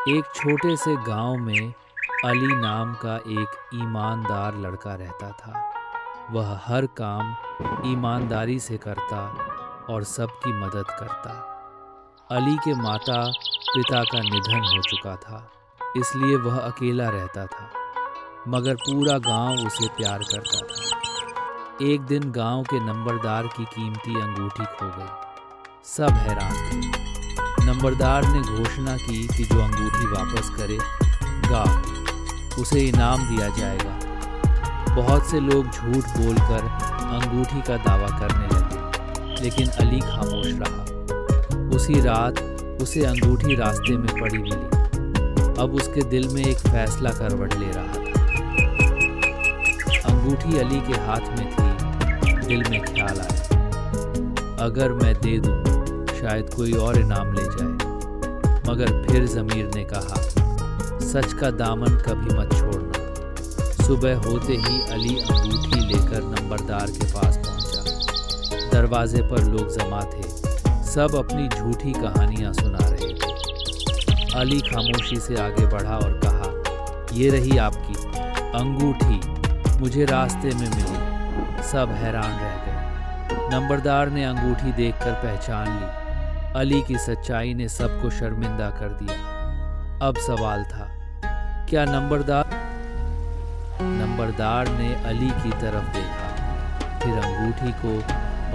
एक छोटे से गांव में अली नाम का एक ईमानदार लड़का रहता था। वह हर काम ईमानदारी से करता और सबकी मदद करता। अली के माता पिता का निधन हो चुका था, इसलिए वह अकेला रहता था, मगर पूरा गांव उसे प्यार करता था। एक दिन गांव के नंबरदार की कीमती अंगूठी खो गई। सब हैरान थे। नंबरदार ने घोषणा की कि जो अंगूठी वापस करेगा उसे इनाम दिया जाएगा। बहुत से लोग झूठ बोलकर अंगूठी का दावा करने लगे, लेकिन अली खामोश रहा। उसी रात उसे अंगूठी रास्ते में पड़ी मिली। अब उसके दिल में एक फैसला करवट ले रहा था। अंगूठी अली के हाथ में थी। दिल में ख्याल आया, अगर मैं दे दूं शायद कोई और इनाम ले जाए। मगर फिर ज़मीर ने कहा, सच का दामन कभी मत छोड़ना। सुबह होते ही अली अंगूठी लेकर नंबरदार के पास पहुंचा। दरवाजे पर लोग जमा थे, सब अपनी झूठी कहानियां सुना रहे थे। अली खामोशी से आगे बढ़ा और कहा, ये रही आपकी अंगूठी, मुझे रास्ते में मिली। सब हैरान रह गए। नंबरदार ने अंगूठी देखकर पहचान ली। अली की सच्चाई ने सबको शर्मिंदा कर दिया। अब सवाल था, क्या नंबरदार ने अली की तरफ देखा, फिर अंगूठी को,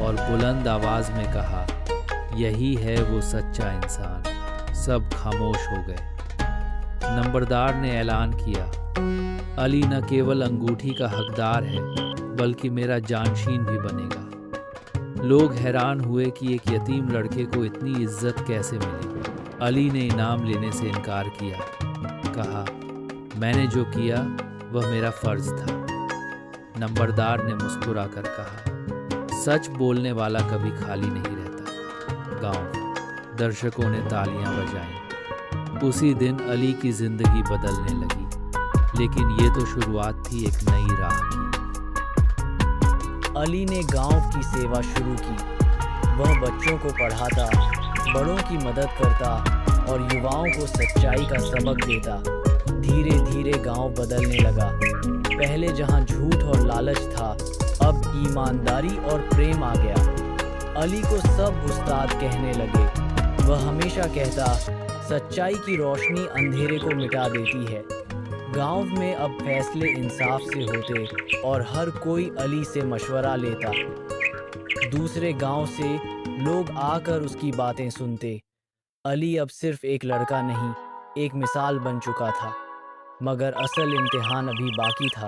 और बुलंद आवाज में कहा, यही है वो सच्चा इंसान। सब खामोश हो गए। नंबरदार ने ऐलान किया, अली न केवल अंगूठी का हकदार है, बल्कि मेरा जानशीन भी बनेगा। लोग हैरान हुए कि एक यतीम लड़के को इतनी इज्जत कैसे मिली। अली ने इनाम लेने से इनकार किया। कहा, मैंने जो किया वह मेरा फर्ज था। नंबरदार ने मुस्कुराकर कहा, सच बोलने वाला कभी खाली नहीं रहता। गांव दर्शकों ने तालियां बजाईं। उसी दिन अली की जिंदगी बदलने लगी, लेकिन ये तो शुरुआत थी एक नई राह की। अली ने गांव की सेवा शुरू की। वह बच्चों को पढ़ाता, बड़ों की मदद करता और युवाओं को सच्चाई का सबक देता। धीरे धीरे गांव बदलने लगा। पहले जहां झूठ और लालच था, अब ईमानदारी और प्रेम आ गया। अली को सब उस्ताद कहने लगे। वह हमेशा कहता, सच्चाई की रोशनी अंधेरे को मिटा देती है। गांव में अब फैसले इंसाफ से होते और हर कोई अली से मशवरा लेता। दूसरे गांव से लोग आकर उसकी बातें सुनते। अली अब सिर्फ एक लड़का नहीं, एक मिसाल बन चुका था। मगर असल इम्तिहान अभी बाकी था,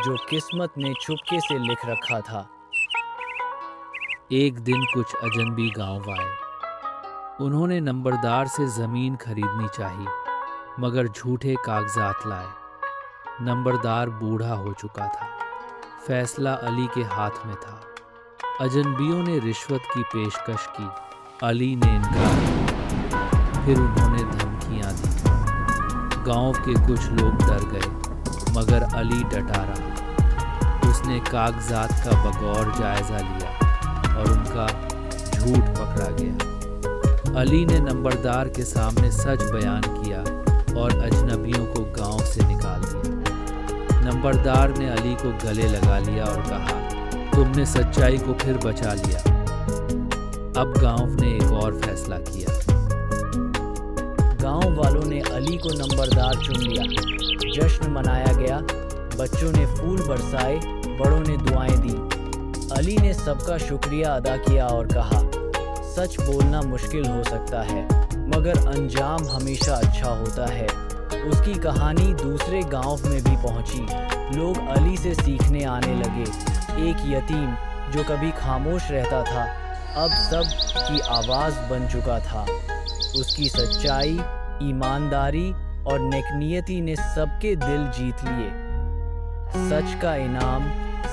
जो किस्मत ने चुपके से लिख रखा था। एक दिन कुछ अजनबी गांव आए। उन्होंने नंबरदार से ज़मीन खरीदनी चाहिए, मगर झूठे कागजात लाए। नंबरदार बूढ़ा हो चुका था। फैसला अली के हाथ में था। अजनबियों ने रिश्वत की पेशकश की। अली ने इनकार किया। फिर उन्होंने धमकियां दी। गांव के कुछ लोग डर गए, मगर अली डटा रहा। उसने कागजात का बगौर जायजा लिया और उनका झूठ पकड़ा गया। अली ने नंबरदार के सामने सच बयान किया और अजनबियों को गांव से निकाल दिया। नंबरदार ने अली को गले लगा लिया और कहा, तुमने सच्चाई को फिर बचा लिया। अब गांव ने एक और फैसला किया। गांव वालों ने अली को नंबरदार चुन लिया। जश्न मनाया गया। बच्चों ने फूल बरसाए, बड़ों ने दुआएं दी। अली ने सबका शुक्रिया अदा किया और कहा, सच बोलना मुश्किल हो सकता है, मगर अंजाम हमेशा अच्छा होता है। उसकी कहानी दूसरे गांव में भी पहुंची। लोग अली से सीखने आने लगे। एक यतीम जो कभी खामोश रहता था, अब सब की आवाज़ बन चुका था। उसकी सच्चाई, ईमानदारी और नेकनियती ने सबके दिल जीत लिए। सच का इनाम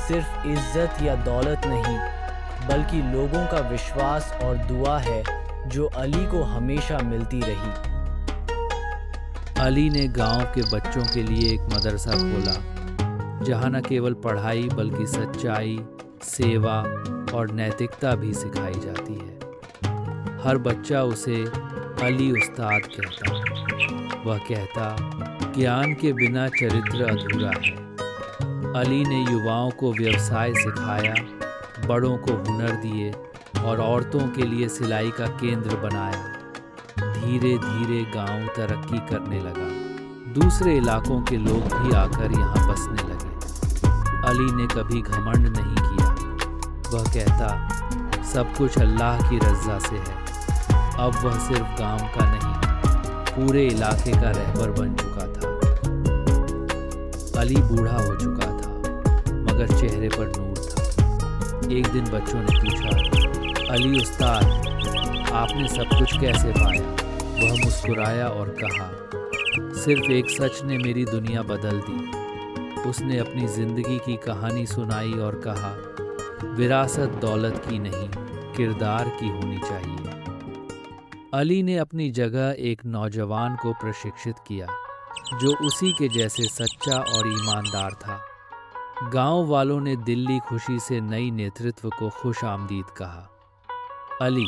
सिर्फ इज्जत या दौलत नहीं, बल्कि लोगों का विश्वास और दुआ है, जो अली को हमेशा मिलती रही। अली ने गांव के बच्चों के लिए एक मदरसा खोला, जहां न केवल पढ़ाई बल्कि सच्चाई, सेवा और नैतिकता भी सिखाई जाती है। हर बच्चा उसे अली उस्ताद कहता। वह कहता, ज्ञान के बिना चरित्र अधूरा है। अली ने युवाओं को व्यवसाय सिखाया, बड़ों को हुनर दिए और औरतों के लिए सिलाई का केंद्र बनाया। धीरे धीरे गांव तरक्की करने लगा। दूसरे इलाकों के लोग भी आकर यहाँ बसने लगे। अली ने कभी घमंड नहीं किया। वह कहता, सब कुछ अल्लाह की रज़ा से है। अब वह सिर्फ गांव का नहीं, पूरे इलाके का रहबर बन चुका था। अली बूढ़ा हो चुका था, मगर चेहरे पर नूर था। एक दिन बच्चों ने पूछा, अली उस्ताद, आपने सब कुछ कैसे पाया? वह मुस्कुराया और कहा, सिर्फ एक सच ने मेरी दुनिया बदल दी। उसने अपनी जिंदगी की कहानी सुनाई और कहा, विरासत दौलत की नहीं, किरदार की होनी चाहिए। अली ने अपनी जगह एक नौजवान को प्रशिक्षित किया, जो उसी के जैसे सच्चा और ईमानदार था। गांव वालों ने दिल्ली खुशी से नई नेतृत्व को खुश आमदीद कहा। अली,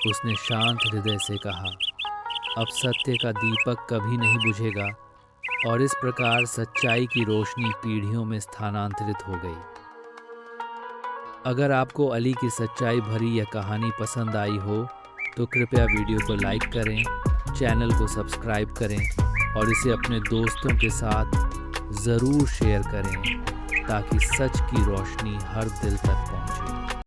उसने शांत हृदय से कहा, अब सत्य का दीपक कभी नहीं बुझेगा। और इस प्रकार सच्चाई की रोशनी पीढ़ियों में स्थानांतरित हो गई। अगर आपको अली की सच्चाई भरी यह कहानी पसंद आई हो तो कृपया वीडियो को लाइक करें, चैनल को सब्सक्राइब करें और इसे अपने दोस्तों के साथ ज़रूर शेयर करें ताकि सच की रोशनी हर दिल तक पहुंचे।